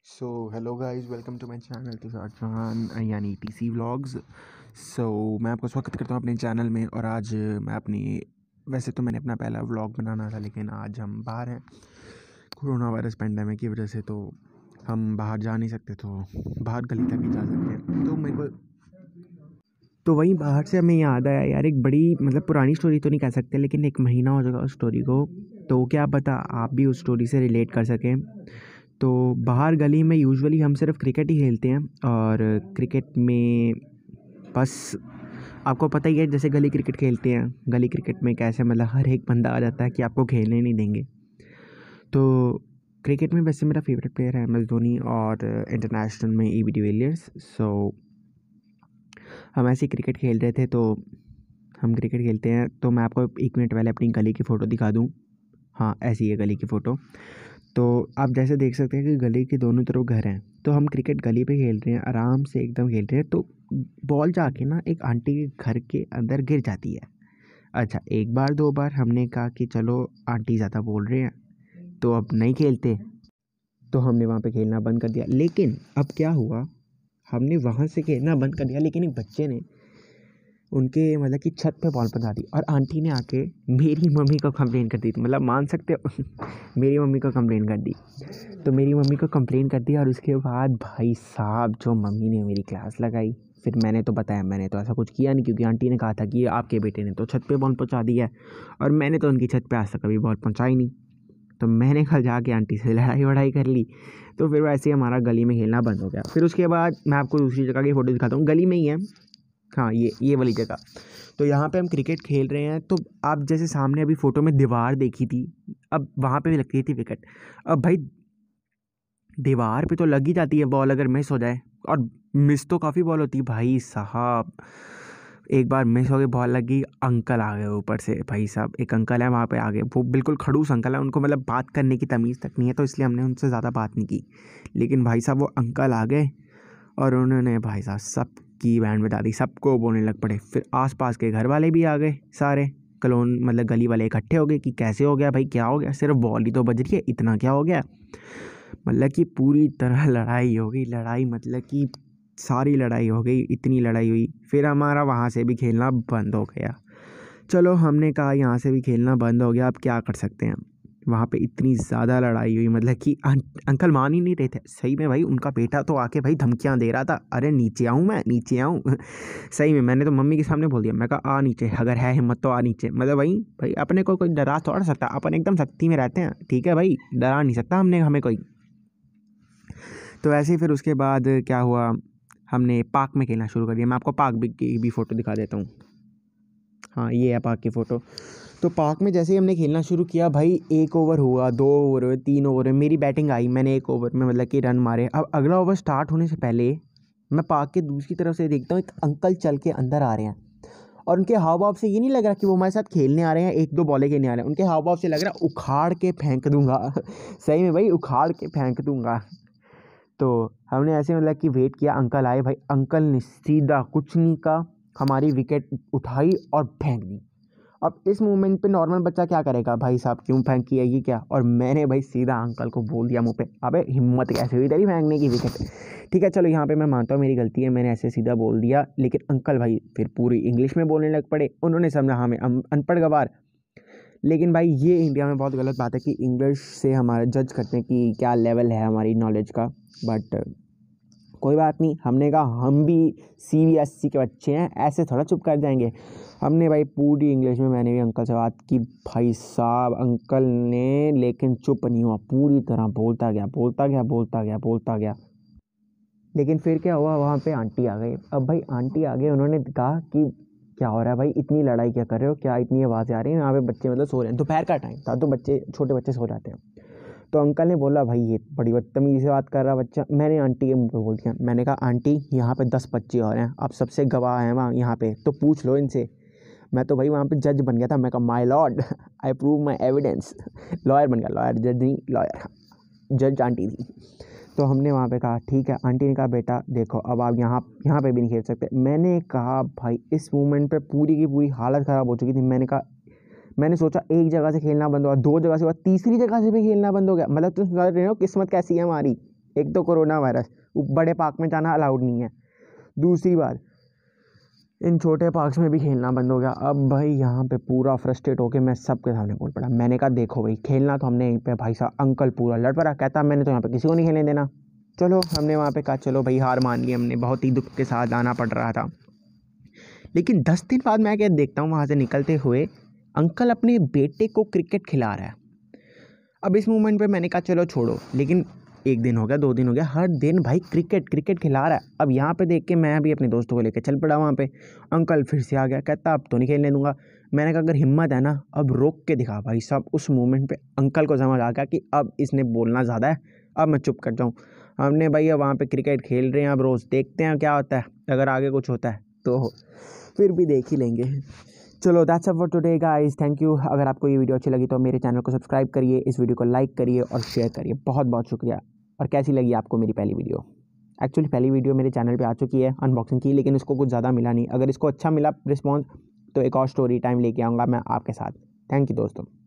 Hello guys, welcome to my channel Tushar Chauhan यानी TC vlogs. मैं आपका स्वागत करता हूँ अपने चैनल में। और आज मैं वैसे तो मैंने अपना पहला व्लॉग बनाना था, लेकिन आज हम बाहर हैं कोरोना वायरस पेंडेमिक की वजह से। तो हम बाहर जा नहीं सकते, तो बाहर गली तक ही जा सकते हैं। तो मेरे को तो वहीं बाहर से हमें याद आया यार, एक बड़ी पुरानी स्टोरी तो नहीं कह सकते, लेकिन 1 महीना हो जाएगा उस स्टोरी को। तो क्या पता आप भी उस स्टोरी से रिलेट कर सकें। तो बाहर गली में यूजुअली हम सिर्फ क्रिकेट ही खेलते हैं। और क्रिकेट में बस आपको पता ही है, जैसे गली क्रिकेट खेलते हैं, गली क्रिकेट में कैसे हर एक बंदा आ जाता है कि आपको खेलने नहीं देंगे। तो क्रिकेट में वैसे मेरा फेवरेट प्लेयर है MS धोनी, और इंटरनेशनल में AB डिविलियर्स। हम ऐसे ही क्रिकेट खेल रहे थे। तो हम क्रिकेट खेलते हैं, तो मैं आपको 1 मिनट पहले अपनी गली की फ़ोटो दिखा दूँ। हाँ, ऐसी है गली की फ़ोटो। तो आप जैसे देख सकते हैं कि गली के दोनों तरफ घर हैं। तो हम क्रिकेट गली पे खेल रहे हैं, आराम से एकदम खेल रहे हैं। तो बॉल जाके ना एक आंटी के घर के अंदर गिर जाती है। अच्छा, एक बार दो बार हमने कहा कि चलो आंटी ज़्यादा बोल रहे हैं तो अब नहीं खेलते, तो हमने वहाँ पे खेलना बंद कर दिया। लेकिन अब क्या हुआ, हमने वहाँ से खेलना बंद कर दिया, लेकिन एक बच्चे ने उनके कि छत पे बॉल पहुंचा दी, और आंटी ने आके मेरी मम्मी को कंप्लेन कर दी थी। मान सकते हो मेरी मम्मी को कंप्लेन कर दी। तो मेरी मम्मी को कंप्लेन कर दिया, और उसके बाद भाई साहब जो मम्मी ने मेरी क्लास लगाई। फिर मैंने तो बताया, मैंने तो ऐसा कुछ किया नहीं, क्योंकि आंटी ने कहा था कि आपके बेटे ने तो छत पे बॉल पहुंचा दी है, और मैंने तो उनकी छत पे आज तक कभी बॉल पहुंचाई नहीं। तो मैंने कल जाके आंटी से लड़ाई वड़ाई कर ली। तो फिर वैसे ही हमारा गली में खेलना बंद हो गया। फिर उसके बाद मैं आपको दूसरी जगह की फ़ोटो दिखाता हूँ, गली में ही है। हाँ, ये वाली जगह। तो यहाँ पे हम क्रिकेट खेल रहे हैं। तो आप जैसे सामने अभी फ़ोटो में दीवार देखी थी, अब वहाँ पे भी लगती थी विकेट। अब भाई दीवार पे तो लग ही जाती है बॉल, अगर मिस हो जाए, और मिस तो काफ़ी बॉल होती है भाई साहब। एक बार मिस हो गई, बॉल लगी, अंकल आ गए ऊपर से। भाई साहब एक अंकल है वहाँ पे आ गए, वो बिल्कुल खड़ूस अंकल है, उनको बात करने की तमीज़ तक नहीं है, तो इसलिए हमने उनसे ज़्यादा बात नहीं की। लेकिन भाई साहब वो अंकल आ गए, और उन्होंने भाई साहब सबकी बैंड बजा दी, सबको बोलने लग पड़े। फिर आसपास के घर वाले भी आ गए सारे, गली वाले इकट्ठे हो गए कि कैसे हो गया भाई, क्या हो गया, सिर्फ बॉल ही तो बज रही है, इतना क्या हो गया। कि पूरी तरह लड़ाई हो गई, लड़ाई कि सारी लड़ाई हो गई, इतनी लड़ाई हुई। फिर हमारा वहाँ से भी खेलना बंद हो गया। चलो, हमने कहा यहाँ से भी खेलना बंद हो गया, अब क्या कर सकते हैं। वहाँ पे इतनी ज़्यादा लड़ाई हुई, कि अंकल मान ही नहीं रहे थे। सही में भाई उनका बेटा तो आके भाई धमकियाँ दे रहा था, अरे नीचे आऊँ, मैं नीचे आऊँ सही में मैंने तो मम्मी के सामने बोल दिया, मैं कहा आ नीचे, अगर है हिम्मत तो आ नीचे। भाई अपने को कोई डरा थोड़ा सकता, अपन एकदम सख्ती में रहते हैं, ठीक है भाई, डरा नहीं सकता हमें कोई। तो ऐसे ही फिर उसके बाद क्या हुआ, हमने पार्क में खेलना शुरू कर दिया। मैं आपको पार्क की भी फ़ोटो दिखा देता हूँ। हाँ, ये है पार्क की फ़ोटो। तो पार्क में जैसे ही हमने खेलना शुरू किया, भाई 1 ओवर हुआ, 2 ओवर हुए, 3 ओवर हुए, मेरी बैटिंग आई, मैंने 1 ओवर में कि रन मारे। अब अगला ओवर स्टार्ट होने से पहले मैं पार्क के दूसरी तरफ से देखता हूँ, एक अंकल चल के अंदर आ रहे हैं, और उनके हाव भाव से ये नहीं लग रहा कि वो हमारे साथ खेलने आ रहे हैं, 1-2 बॉलें खेलने आ रहे हैं। उनके हाव भाव से लग रहा है उखाड़ के फेंक दूंगा सही में भाई, उखाड़ के फेंक दूंगा। तो हमने ऐसे कि वेट किया, अंकल आए, भाई अंकल ने सीधा कुछ नहीं कहा, हमारी विकेट उठाई और फेंक दी। अब इस मोमेंट पे नॉर्मल बच्चा क्या करेगा, भाई साहब क्यों फेंकी है ये क्या। और मैंने भाई सीधा अंकल को बोल दिया मुँह पे, अबे हिम्मत कैसे हुई तेरी फेंकने की विकेट। ठीक है, चलो यहाँ पे मैं मानता हूँ मेरी गलती है, मैंने ऐसे सीधा बोल दिया। लेकिन अंकल भाई फिर पूरी इंग्लिश में बोलने लग पड़े, उन्होंने समझा हमें अनपढ़ गवार। लेकिन भाई ये इंडिया में बहुत गलत बात है कि इंग्लिश से हमारा जज करते हैं कि क्या लेवल है हमारी नॉलेज का। बट कोई बात नहीं, हमने कहा हम भी CBSE के बच्चे हैं, ऐसे थोड़ा चुप कर जाएंगे। हमने भाई पूरी इंग्लिश में, मैंने भी अंकल से बात की। भाई साहब अंकल ने लेकिन चुप नहीं हुआ, पूरी तरह बोलता गया बोलता गया बोलता गया बोलता गया। लेकिन फिर क्या हुआ, वहाँ पे आंटी आ गई। अब भाई आंटी आ गई, उन्होंने कहा कि क्या हो रहा है भाई, इतनी लड़ाई क्या कर रहे हो, क्या इतनी आवाज़ें आ रही हैं यहाँ पे, बच्चे सो रहे हैं, दोपहर का टाइम था तो बच्चे, छोटे बच्चे सो जाते हैं। तो अंकल ने बोला, भाई ये बड़ी बदतमीज़ी से बात कर रहा बच्चा। मैंने आंटी के मुंह पे बोल दिया, मैंने कहा आंटी यहाँ पे 10 बच्चे और हैं, आप सबसे गवाह हैं वहाँ यहाँ पे, तो पूछ लो इनसे। मैं तो भाई वहाँ पे जज बन गया था, मैं कहा my Lord I prove my evidence. Lawyer बन गया, लॉयर, जज नहीं, लॉयर, जज आंटी थी। तो हमने वहाँ पे कहा ठीक है। आंटी ने कहा बेटा देखो, अब आप यहाँ पे भी नहीं खेल सकते। मैंने कहा भाई इस मोमेंट पे पूरी की पूरी हालत ख़राब हो चुकी थी। मैंने सोचा एक जगह से खेलना बंद हुआ, 2 जगह से हुआ, तीसरी जगह से भी खेलना बंद हो गया। तुम समझ रहे हो किस्मत कैसी है हमारी। एक तो कोरोना वायरस, बड़े पार्क में जाना अलाउड नहीं है, दूसरी बात इन छोटे पार्क्स में भी खेलना बंद हो गया। अब भाई यहाँ पे पूरा फ्रस्ट्रेट होके मैं सबके सामने बोल पड़ा, मैंने कहा देखो भाई खेलना तो हमने यहीं पे, भाई साहब अंकल पूरा लड़ पड़ा, कहता मैंने तो यहाँ पे किसी को नहीं खेलने देना। चलो हमने वहाँ पे कहा चलो भाई हार मान ली हमने, बहुत ही दुख के साथ आना पड़ रहा था। लेकिन 10 दिन बाद मैं क्या देखता हूँ, वहाँ से निकलते हुए अंकल अपने बेटे को क्रिकेट खिला रहा है। अब इस मोमेंट पे मैंने कहा चलो छोड़ो, लेकिन 1 दिन हो गया, 2 दिन हो गया, हर दिन भाई क्रिकेट खिला रहा है। अब यहाँ पे देख के मैं भी अपने दोस्तों को लेकर चल पड़ा वहाँ पे। अंकल फिर से आ गया, कहता अब तो नहीं खेलने दूंगा। मैंने कहा अगर हिम्मत है ना अब रोक के दिखा। भाई साहब उस मोमेंट पे अंकल को समझ आ गया कि अब इसने बोलना ज़्यादा है, अब मैं चुप कर जाऊँ। हमने भाई अब वहाँ पे क्रिकेट खेल रहे हैं, अब रोज़ देखते हैं क्या होता है, अगर आगे कुछ होता है तो फिर भी देख ही लेंगे। चलो that's up for today guys, thank you. अगर आपको ये वीडियो अच्छी लगी तो मेरे चैनल को सब्सक्राइब करिए, इस वीडियो को लाइक करिए और शेयर करिए। बहुत बहुत शुक्रिया। और कैसी लगी आपको मेरी पहली वीडियो? एक्चुअली पहली वीडियो मेरे चैनल पे आ चुकी है अनबॉक्सिंग की, लेकिन इसको कुछ ज़्यादा मिला नहीं। अगर इसको अच्छा मिला रिस्पॉन्स तो एक और स्टोरी टाइम लेके आऊँगा मैं आपके साथ। थैंक यू दोस्तों।